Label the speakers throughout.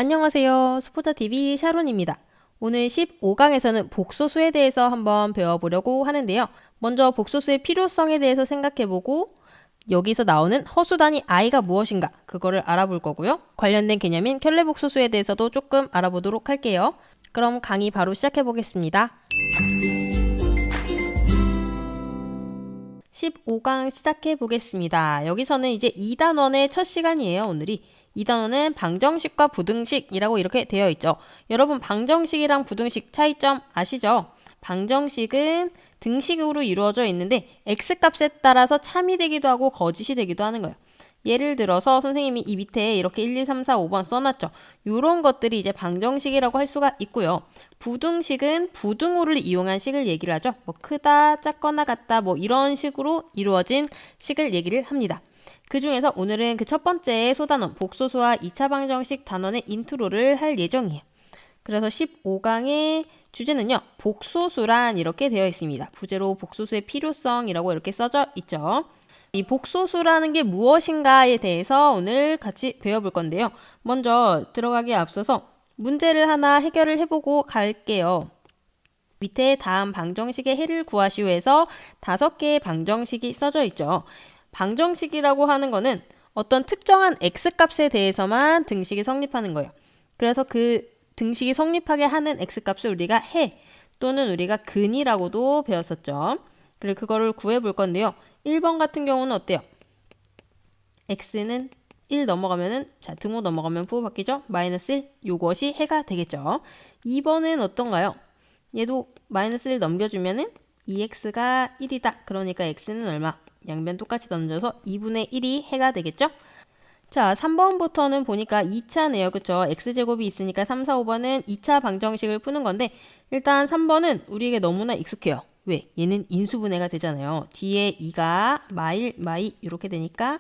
Speaker 1: 안녕하세요. 스포자TV 샤론입니다. 오늘 15강에서는 복소수에 대해서 한번 배워보려고 하는데요. 먼저 복소수의 필요성에 대해서 생각해보고 여기서 나오는 허수단위 i가 무엇인가 그거를 알아볼 거고요. 관련된 개념인 켤레 복소수에 대해서도 조금 알아보도록 할게요. 그럼 강의 바로 시작해보겠습니다. 15강 시작해보겠습니다. 여기서는 이제 2단원의 첫 시간이에요. 오늘이. 2단원은 방정식과 부등식이라고 이렇게 되어 있죠. 여러분 방정식이랑 부등식 차이점 아시죠? 방정식은 등식으로 이루어져 있는데 x값에 따라서 참이 되기도 하고 거짓이 되기도 하는 거예요. 예를 들어서 선생님이 이 밑에 이렇게 1, 2, 3, 4, 5번 써놨죠. 이런 것들이 이제 방정식이라고 할 수가 있고요. 부등식은 부등호를 이용한 식을 얘기를 하죠. 뭐 크다, 작거나 같다 뭐 이런 식으로 이루어진 식을 얘기를 합니다. 그 중에서 오늘은 그 첫 번째 소단원 복소수와 2차 방정식 단원의 인트로를 할 예정이에요. 그래서 15강의 주제는요. 복소수란 이렇게 되어 있습니다. 부제로 복소수의 필요성이라고 이렇게 써져 있죠. 이 복소수라는 게 무엇인가에 대해서 오늘 같이 배워볼 건데요. 먼저 들어가기에 앞서서 문제를 하나 해결을 해보고 갈게요. 밑에 다음 방정식의 해를 구하시오에서 5개의 방정식이 써져 있죠. 방정식이라고 하는 거는 어떤 특정한 x값에 대해서만 등식이 성립하는 거예요. 그래서 그 등식이 성립하게 하는 x값을 우리가 해 또는 우리가 근이라고도 배웠었죠. 그리고 그거를 구해볼 건데요. 1번 같은 경우는 어때요? x는 1 넘어가면은 자 등호 넘어가면 부호 바뀌죠? 마이너스 1 요것이 해가 되겠죠. 2번은 어떤가요? 얘도 마이너스 1 넘겨주면은 2x가 1이다. 그러니까 x는 얼마? 양변 똑같이 던져서 2분의 1이 해가 되겠죠? 자 3번부터는 보니까 2차네요. 그쵸? x제곱이 있으니까 3, 4, 5번은 2차 방정식을 푸는 건데 일단 3번은 우리에게 너무나 익숙해요. 왜? 얘는 인수분해가 되잖아요. 뒤에 2가 마이 이렇게 되니까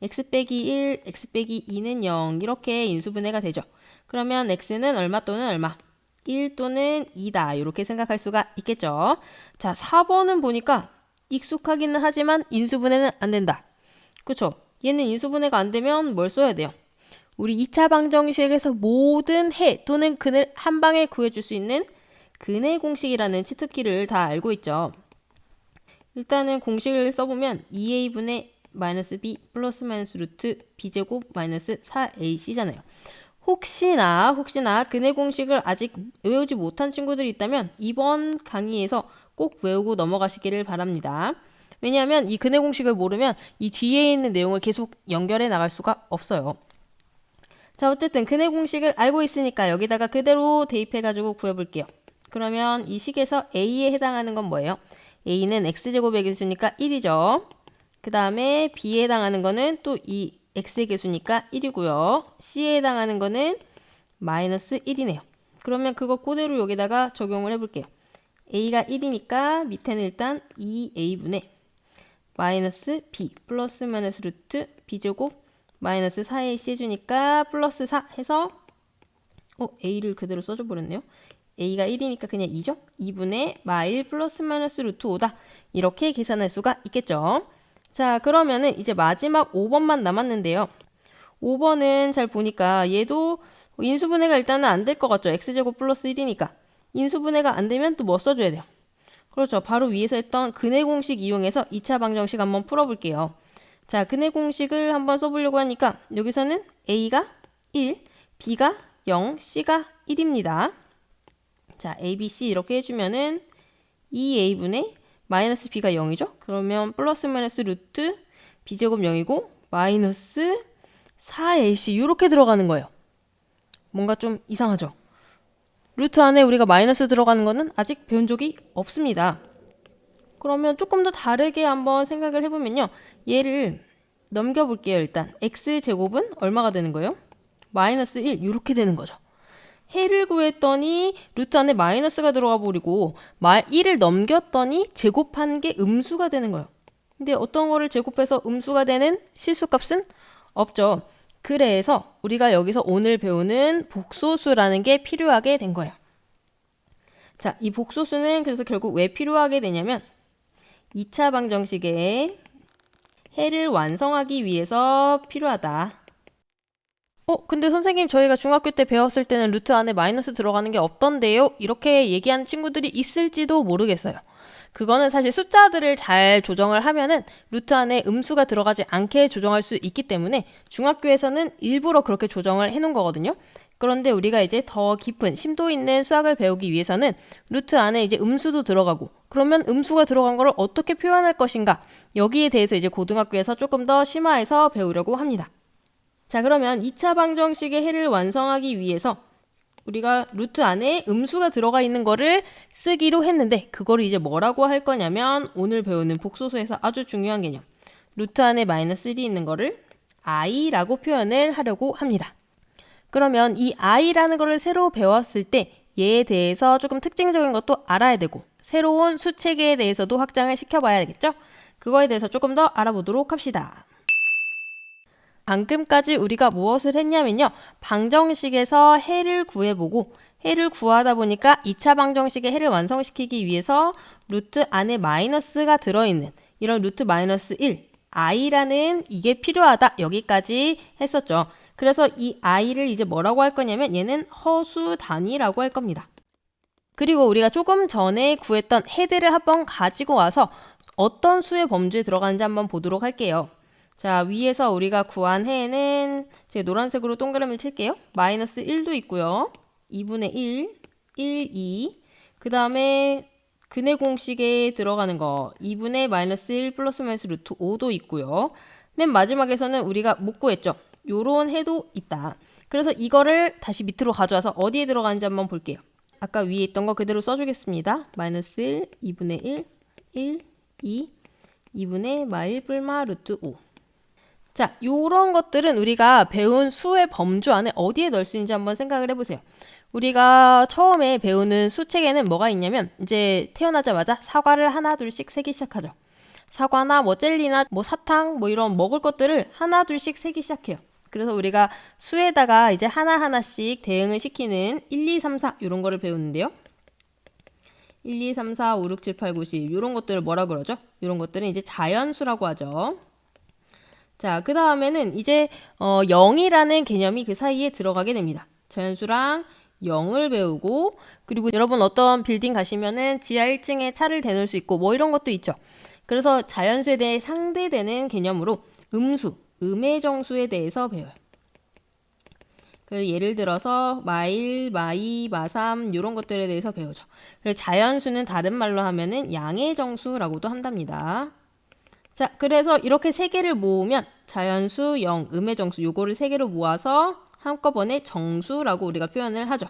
Speaker 1: x 빼기 1, x 빼기 2는 0 이렇게 인수분해가 되죠. 그러면 x는 얼마 또는 얼마? 1 또는 2다 이렇게 생각할 수가 있겠죠. 자 4번은 보니까 익숙하기는 하지만 인수분해는 안 된다. 그쵸? 얘는 인수분해가 안 되면 뭘 써야 돼요? 우리 2차 방정식에서 모든 해 또는 근을 한 방에 구해줄 수 있는 근의 공식이라는 치트키를 다 알고 있죠. 일단은 공식을 써보면 2a분의 마이너스 b 플러스 마이너스 루트 b제곱 마이너스 4ac잖아요. 혹시나 근의 공식을 아직 외우지 못한 친구들이 있다면 이번 강의에서 꼭 외우고 넘어가시기를 바랍니다. 왜냐하면 이 근의 공식을 모르면 이 뒤에 있는 내용을 계속 연결해 나갈 수가 없어요. 자 어쨌든 근의 공식을 알고 있으니까 여기다가 그대로 대입해가지고 구해볼게요. 그러면 이 식에서 a에 해당하는 건 뭐예요? a는 x제곱의 개수니까 1이죠. 그 다음에 b에 해당하는 거는 또 이 x의 개수니까 1이고요. c에 해당하는 거는 마이너스 1이네요. 그러면 그거 그대로 여기다가 적용을 해볼게요. a가 1이니까 밑에는 일단 2a분의 마이너스 b 플러스 마이너스 루트 b제곱 마이너스 4ac 해주니까 플러스 4 해서 a를 그대로 써줘 버렸네요. a가 1이니까 그냥 2죠? 2분의 마1 플러스 마이너스 루트 5다. 이렇게 계산할 수가 있겠죠. 자 그러면은 이제 마지막 5번만 남았는데요. 5번은 잘 보니까 얘도 인수분해가 일단은 안 될 것 같죠. x제곱 플러스 1이니까. 인수분해가 안 되면 또 뭐 써줘야 돼요? 그렇죠. 바로 위에서 했던 근의 공식 이용해서 2차 방정식 한번 풀어볼게요. 자, 근의 공식을 한번 써보려고 하니까 여기서는 a가 1, b가 0, c가 1입니다. 자, a, b, c 이렇게 해주면은 2a분의 마이너스 b가 0이죠. 그러면 플러스 마이너스 루트 b제곱 0이고 마이너스 4ac 이렇게 들어가는 거예요. 뭔가 좀 이상하죠? 루트 안에 우리가 마이너스 들어가는 거는 아직 배운 적이 없습니다. 그러면 조금 더 다르게 한번 생각을 해보면요. 얘를 넘겨볼게요. 일단 x제곱은 얼마가 되는 거예요? 마이너스 1 이렇게 되는 거죠. 해를 구했더니 루트 안에 마이너스가 들어가 버리고 1을 넘겼더니 제곱한 게 음수가 되는 거예요. 근데 어떤 거를 제곱해서 음수가 되는 실수값은 없죠. 그래서 우리가 여기서 오늘 배우는 복소수라는 게 필요하게 된 거예요. 자, 이 복소수는 그래서 결국 왜 필요하게 되냐면 2차 방정식에 해를 완성하기 위해서 필요하다. 근데 선생님 저희가 중학교 때 배웠을 때는 루트 안에 마이너스 들어가는 게 없던데요? 이렇게 얘기하는 친구들이 있을지도 모르겠어요. 그거는 사실 숫자들을 잘 조정을 하면은 루트 안에 음수가 들어가지 않게 조정할 수 있기 때문에 중학교에서는 일부러 그렇게 조정을 해놓은 거거든요. 그런데 우리가 이제 더 깊은 심도 있는 수학을 배우기 위해서는 루트 안에 이제 음수도 들어가고, 그러면 음수가 들어간 거를 어떻게 표현할 것인가, 여기에 대해서 이제 고등학교에서 조금 더 심화해서 배우려고 합니다. 자, 그러면 2차 방정식의 해를 완성하기 위해서 우리가 루트 안에 음수가 들어가 있는 거를 쓰기로 했는데, 그거를 이제 뭐라고 할 거냐면 오늘 배우는 복소수에서 아주 중요한 개념, 루트 안에 마이너스 1이 있는 거를 i라고 표현을 하려고 합니다. 그러면 이 i라는 거를 새로 배웠을 때 얘에 대해서 조금 특징적인 것도 알아야 되고, 새로운 수체계에 대해서도 확장을 시켜봐야 되겠죠? 그거에 대해서 조금 더 알아보도록 합시다. 방금까지 우리가 무엇을 했냐면요, 방정식에서 해를 구해보고, 해를 구하다 보니까 2차 방정식의 해를 완성시키기 위해서 루트 안에 마이너스가 들어있는 이런 루트 마이너스 1, i라는 이게 필요하다, 여기까지 했었죠. 그래서 이 i를 이제 뭐라고 할 거냐면 얘는 허수 단위라고 할 겁니다. 그리고 우리가 조금 전에 구했던 해들을 한번 가지고 와서 어떤 수의 범주에 들어가는지 한번 보도록 할게요. 자, 위에서 우리가 구한 해에는 제가 노란색으로 동그라미를 칠게요. 마이너스 1도 있고요. 2분의 1, 1, 2. 그 다음에 근해 공식에 들어가는 거 2분의 마이너스 1 플러스 마이너스 루트 5도 있고요. 맨 마지막에서는 우리가 못 구했죠. 요런 해도 있다. 그래서 이거를 다시 밑으로 가져와서 어디에 들어가는지 한번 볼게요. 아까 위에 있던 거 그대로 써주겠습니다. 마이너스 1, 2분의 1, 1, 2, 2분의 마일 뿔마 루트 5. 자, 요런 것들은 우리가 배운 수의 범주 안에 어디에 넣을 수 있는지 한번 생각을 해보세요. 우리가 처음에 배우는 수책에는 뭐가 있냐면, 이제 태어나자마자 사과를 하나 둘씩 세기 시작하죠. 사과나 뭐 젤리나 뭐 사탕 뭐 이런 먹을 것들을 하나 둘씩 세기 시작해요. 그래서 우리가 수에다가 이제 하나하나씩 대응을 시키는 1, 2, 3, 4 이런 거를 배우는데요. 1, 2, 3, 4, 5, 6, 7, 8, 9, 10 이런 것들을 뭐라 그러죠? 이런 것들은 이제 자연수라고 하죠. 자, 그 다음에는 이제 0이라는 개념이 그 사이에 들어가게 됩니다. 자연수랑 0을 배우고, 그리고 여러분 어떤 빌딩 가시면은 지하 1층에 차를 대놓을 수 있고 뭐 이런 것도 있죠. 그래서 자연수에 대해 상대되는 개념으로 음수, 음의 정수에 대해서 배워요. 그래서 예를 들어서 마일, 마이, 마삼 이런 것들에 대해서 배우죠. 그래서 자연수는 다른 말로 하면은 양의 정수라고도 한답니다. 자, 그래서 이렇게 세 개를 모으면 자연수, 0, 음의 정수 요거를 세 개로 모아서 한꺼번에 정수라고 우리가 표현을 하죠.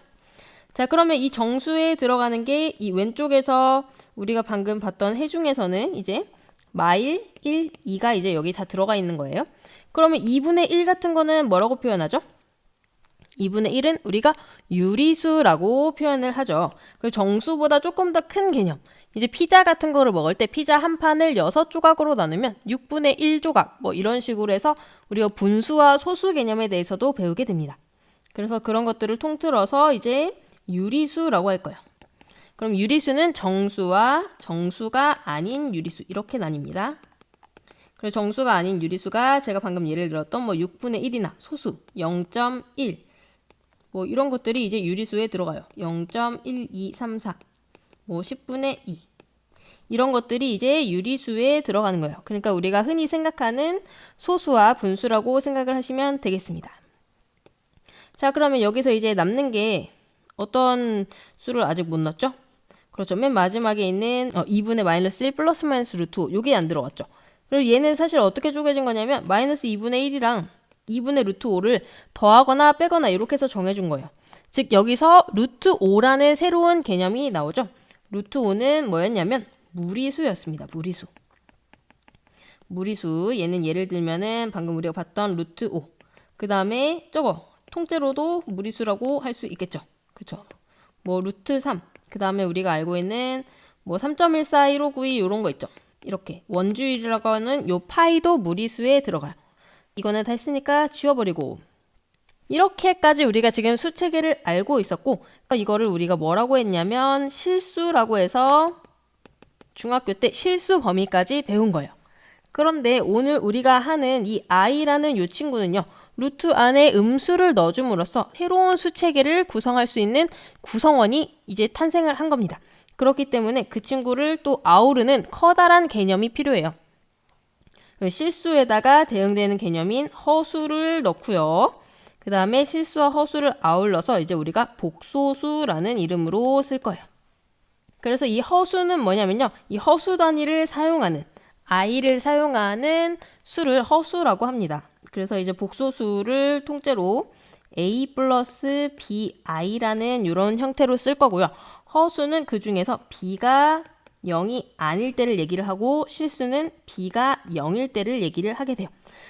Speaker 1: 자, 그러면 이 정수에 들어가는 게 이 왼쪽에서 우리가 방금 봤던 해 중에서는 이제 마일, 1, 2가 이제 여기 다 들어가 있는 거예요. 그러면 2분의 1 같은 거는 뭐라고 표현하죠? 2분의 1은 우리가 유리수라고 표현을 하죠. 그리고 정수보다 조금 더 큰 개념. 이제 피자 같은 거를 먹을 때 피자 한 판을 6조각으로 나누면 6분의 1조각 뭐 이런 식으로 해서 우리가 분수와 소수 개념에 대해서도 배우게 됩니다. 그래서 그런 것들을 통틀어서 이제 유리수라고 할 거예요. 그럼 유리수는 정수와 정수가 아닌 유리수 이렇게 나뉩니다. 그래서 정수가 아닌 유리수가 제가 방금 예를 들었던 뭐 6분의 1이나 소수 0.1 뭐 이런 것들이 이제 유리수에 들어가요. 0.1234 뭐 10분의 2 이런 것들이 이제 유리수에 들어가는 거예요. 그러니까 우리가 흔히 생각하는 소수와 분수라고 생각을 하시면 되겠습니다. 자, 그러면 여기서 이제 남는 게 어떤 수를 아직 못 넣었죠? 그렇죠. 맨 마지막에 있는 2분의 마이너스 1 플러스 마이너스 루트 5 요게 안 들어갔죠. 그리고 얘는 사실 어떻게 쪼개진 거냐면 마이너스 2분의 1이랑 2분의 루트 5를 더하거나 빼거나 이렇게 해서 정해준 거예요. 즉 여기서 루트 5라는 새로운 개념이 나오죠. 루트 5는 뭐였냐면 무리수였습니다. 무리수. 무리수. 얘는 예를 들면은 방금 우리가 봤던 루트 5. 그 다음에 저거 통째로도 무리수라고 할 수 있겠죠. 그쵸? 뭐 루트 3. 그 다음에 우리가 알고 있는 뭐 3.141592 이런 거 있죠. 이렇게 원주율이라고 하는 요 파이도 무리수에 들어가요. 이거는 다 했으니까 지워버리고. 이렇게까지 우리가 지금 수체계를 알고 있었고, 이거를 우리가 뭐라고 했냐면 실수라고 해서 중학교 때 실수 범위까지 배운 거예요. 그런데 오늘 우리가 하는 이 i라는 요 친구는요, 루트 안에 음수를 넣어줌으로써 새로운 수체계를 구성할 수 있는 구성원이 이제 탄생을 한 겁니다. 그렇기 때문에 그 친구를 또 아우르는 커다란 개념이 필요해요. 실수에다가 대응되는 개념인 허수를 넣고요. 그 다음에 실수와 허수를 아울러서 이제 우리가 복소수라는 이름으로 쓸 거예요. 그래서 이 허수는 뭐냐면요. 이 허수 단위를 사용하는, i를 사용하는 수를 허수라고 합니다. 그래서 이제 복소수를 통째로 a 플러스 bi라는 이런 형태로 쓸 거고요. 허수는 그 중에서 b가 0이 아닐 때를 얘기를 하고 실수는 b가 0일 때를 얘기를 하게 돼요.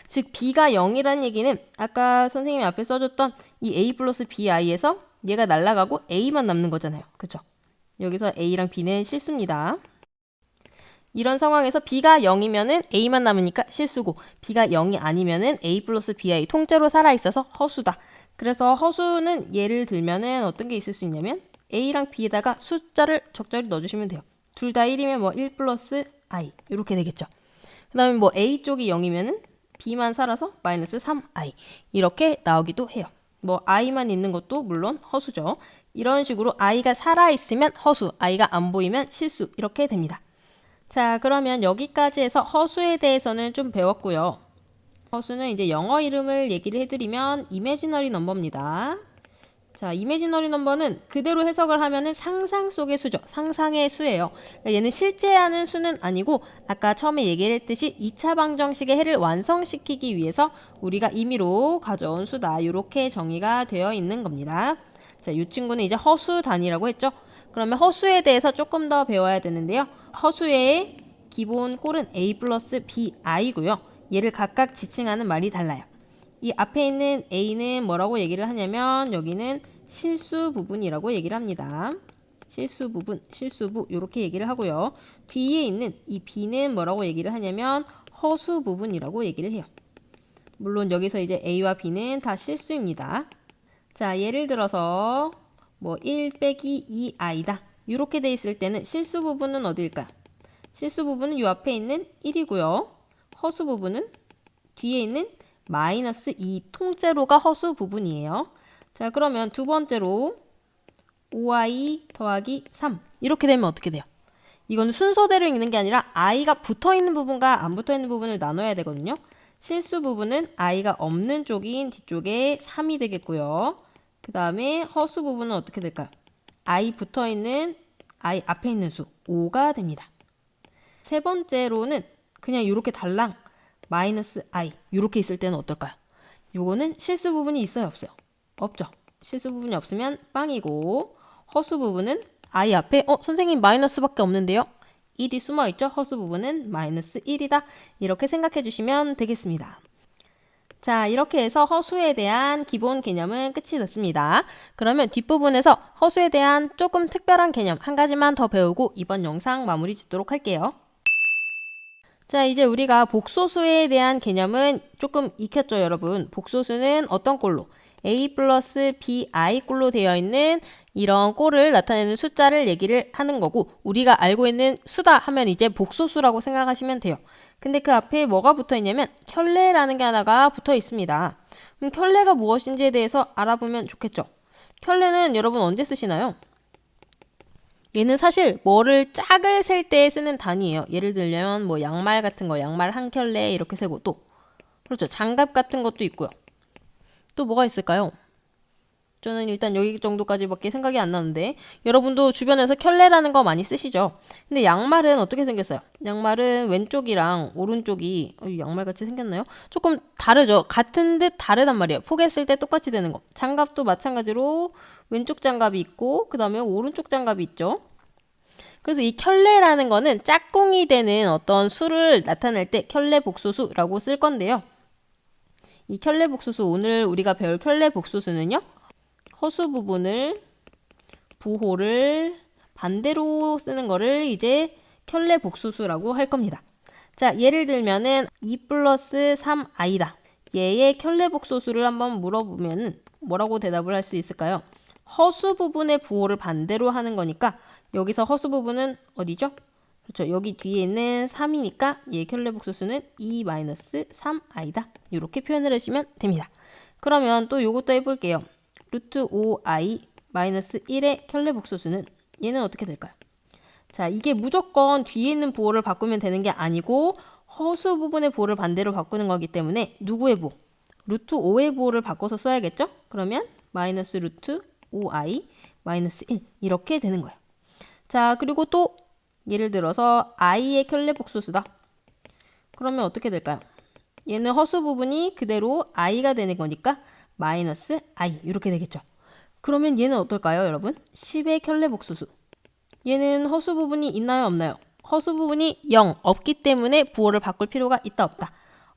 Speaker 1: 즉 b가 0이라는 얘기는 아까 선생님이 앞에 써줬던 이 a 플러스 bi에서 얘가 날아가고 a만 남는 거잖아요. 그쵸? 여기서 a랑 b는 실수입니다. 이런 상황에서 b가 0이면은 a만 남으니까 실수고 b가 0이 아니면은 a 플러스 bi 통째로 살아있어서 허수다. 그래서 허수는 예를 들면은 어떤 게 있을 수 있냐면 a랑 b에다가 숫자를 적절히 넣어주시면 돼요. 둘 다 1이면 뭐 1 플러스 i 이렇게 되겠죠. 그 다음에 뭐 a 쪽이 0이면은 b만 살아서 마이너스 3i 이렇게 나오기도 해요. 뭐 i만 있는 것도 물론 허수죠. 이런 식으로 i가 살아있으면 허수, i가 안 보이면 실수 이렇게 됩니다. 자, 그러면 여기까지 해서 허수에 대해서는 좀 배웠고요. 허수는 이제 영어 이름을 얘기를 해드리면 이매지너리 넘버입니다. 자, 이매지너리 넘버는 그대로 해석을 하면은 상상 속의 수죠. 상상의 수예요. 얘는 실제하는 수는 아니고 아까 처음에 얘기를 했듯이 2차 방정식의 해를 완성시키기 위해서 우리가 임의로 가져온 수다. 이렇게 정의가 되어 있는 겁니다. 자, 이 친구는 이제 허수 단위라고 했죠. 그러면 허수에 대해서 조금 더 배워야 되는데요. 허수의 기본 꼴은 a 플러스 bi고요. 얘를 각각 지칭하는 말이 달라요. 이 앞에 있는 a는 뭐라고 얘기를 하냐면 여기는 실수 부분이라고 얘기를 합니다. 실수 부분, 실수부 이렇게 얘기를 하고요. 뒤에 있는 이 b는 뭐라고 얘기를 하냐면 허수 부분이라고 얘기를 해요. 물론 여기서 이제 a와 b는 다 실수입니다. 자, 예를 들어서 뭐 1 빼기 2i다. 이렇게 돼 있을 때는 실수 부분은 어디일까요? 실수 부분은 이 앞에 있는 1이고요. 허수 부분은 뒤에 있는 마이너스 2 통째로가 허수 부분이에요. 자, 그러면 두 번째로 5i 더하기 3 이렇게 되면 어떻게 돼요? 이건 순서대로 읽는 게 아니라 i가 붙어있는 부분과 안 붙어있는 부분을 나눠야 되거든요. 실수 부분은 i가 없는 쪽인 뒤쪽에 3이 되겠고요. 그 다음에 허수 부분은 어떻게 될까요? i 붙어있는 i 앞에 있는 수 5가 됩니다. 세 번째로는 그냥 이렇게 달랑 마이너스 i 이렇게 있을 때는 어떨까요? 요거는 실수 부분이 있어요, 없어요? 없죠. 실수 부분이 없으면 빵이고 허수 부분은 i 앞에 선생님 마이너스밖에 없는데요? 1이 숨어있죠? 허수 부분은 마이너스 1이다. 이렇게 생각해 주시면 되겠습니다. 자, 이렇게 해서 허수에 대한 기본 개념은 끝이 났습니다. 그러면 뒷부분에서 허수에 대한 조금 특별한 개념 한 가지만 더 배우고 이번 영상 마무리 짓도록 할게요. 자, 이제 우리가 복소수에 대한 개념은 조금 익혔죠, 여러분. 복소수는 어떤 꼴로? a 플러스 bi 꼴로 되어 있는 이런 꼴을 나타내는 숫자를 얘기를 하는 거고 우리가 알고 있는 수다 하면 이제 복소수라고 생각하시면 돼요. 근데 그 앞에 뭐가 붙어 있냐면 켤레라는 게 하나가 붙어 있습니다. 그럼 켤레가 무엇인지에 대해서 알아보면 좋겠죠. 켤레는 여러분 언제 쓰시나요? 얘는 사실 뭐를 짝을 셀 때 쓰는 단위예요. 예를 들면 뭐 양말 같은 거 양말 한 켤레 이렇게 세고 또 그렇죠. 장갑 같은 것도 있고요. 또 뭐가 있을까요? 저는 일단 여기 정도까지밖에 생각이 안 나는데 여러분도 주변에서 켤레라는 거 많이 쓰시죠? 근데 양말은 어떻게 생겼어요? 양말은 왼쪽이랑 오른쪽이 양말같이 생겼나요? 조금 다르죠? 같은 듯 다르단 말이에요. 포개했을 때 똑같이 되는 거. 장갑도 마찬가지로 왼쪽 장갑이 있고 그 다음에 오른쪽 장갑이 있죠. 그래서 이 켤레라는 거는 짝꿍이 되는 어떤 수를 나타낼 때 켤레 복소수라고 쓸 건데요. 이 켤레 복소수 오늘 우리가 배울 켤레 복소수는요. 허수 부분을 부호를 반대로 쓰는 거를 이제 켤레 복소수라고 할 겁니다. 자, 예를 들면은 2 플러스 3i다. 얘의 켤레 복소수를 한번 물어보면 뭐라고 대답을 할 수 있을까요? 허수 부분의 부호를 반대로 하는 거니까 여기서 허수 부분은 어디죠? 그렇죠. 여기 뒤에 있는 3이니까 얘 켤레 복소수는 2-3i다. 이렇게 표현을 해주시면 됩니다. 그러면 또 요것도 해볼게요. 루트 5i 마이너스 1의 켤레 복소수는 얘는 어떻게 될까요? 자, 이게 무조건 뒤에 있는 부호를 바꾸면 되는 게 아니고 허수 부분의 부호를 반대로 바꾸는 거기 때문에 누구의 부호? 루트 5의 부호를 바꿔서 써야겠죠? 그러면 마이너스 루트 5i 마이너스 1 이렇게 되는 거예요. 자, 그리고 또 예를 들어서 i의 켤레 복소수다. 그러면 어떻게 될까요? 얘는 허수 부분이 그대로 i가 되는 거니까 마이너스 i 이렇게 되겠죠. 그러면 얘는 어떨까요, 여러분? 10의 켤레 복소수. 얘는 허수 부분이 있나요, 없나요? 허수 부분이 0, 없기 때문에 부호를 바꿀 필요가 있다, 없다?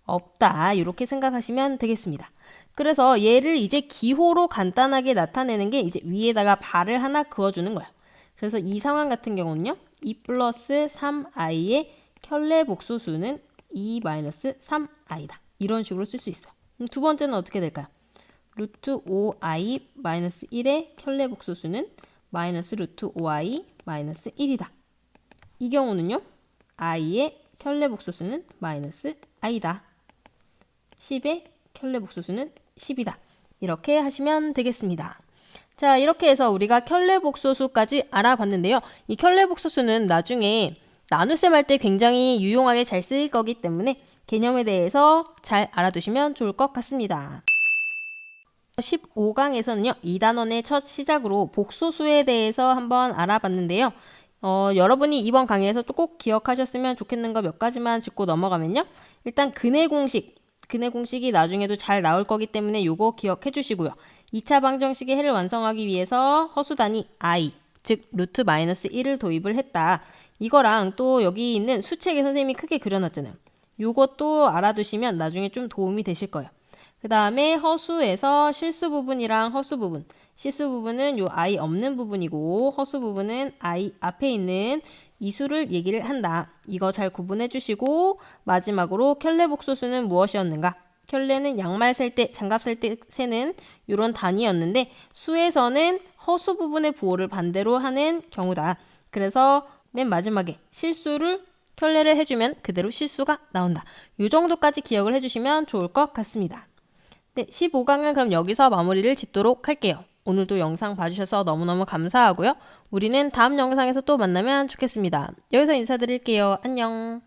Speaker 1: 없다. 이렇게 생각하시면 되겠습니다. 그래서 얘를 이제 기호로 간단하게 나타내는 게 이제 위에다가 발을 하나 그어주는 거예요. 그래서 이 상황 같은 경우는요. 2 플러스 3i의 켤레 복소수는 2-3i다. 이런 식으로 쓸 수 있어요. 두 번째는 어떻게 될까요? 루트 5i 마이너스 1의 켤레 복소수는 마이너스 루트 5i 마이너스 1이다. 이 경우는요. i의 켤레 복소수는 마이너스 i다. 10의 켤레 복소수는 10이다. 이렇게 하시면 되겠습니다. 자, 이렇게 해서 우리가 켤레 복소수까지 알아봤는데요. 이 켤레 복소수는 나중에 나눗셈 할 때 굉장히 유용하게 잘 쓰일 거기 때문에 개념에 대해서 잘 알아두시면 좋을 것 같습니다. 15강에서는요. 2단원의 첫 시작으로 복소수에 대해서 한번 알아봤는데요. 여러분이 이번 강의에서 또 꼭 기억하셨으면 좋겠는 거 몇 가지만 짚고 넘어가면요. 일단 근의 공식이 나중에도 잘 나올 거기 때문에 요거 기억해 주시고요. 2차 방정식의 해를 완성하기 위해서 허수 단위 i, 즉 루트 마이너스 1을 도입을 했다. 이거랑 또 여기 있는 수책에 선생님이 크게 그려놨잖아요. 요것도 알아두시면 나중에 좀 도움이 되실 거예요. 그 다음에 허수에서 실수 부분이랑 허수 부분. 실수 부분은 요 i 없는 부분이고 허수 부분은 i 앞에 있는 이 수를 얘기를 한다. 이거 잘 구분해 주시고 마지막으로 켤레 복소수는 무엇이었는가? 켤레는 양말 셀 때, 장갑 셀 때 세는 이런 단위였는데 수에서는 허수 부분의 부호를 반대로 하는 경우다. 그래서 맨 마지막에 실수를 켤레를 해주면 그대로 실수가 나온다. 이 정도까지 기억을 해주시면 좋을 것 같습니다. 네, 15강은 그럼 여기서 마무리를 짓도록 할게요. 오늘도 영상 봐주셔서 너무너무 감사하고요. 우리는 다음 영상에서 또 만나면 좋겠습니다. 여기서 인사드릴게요. 안녕.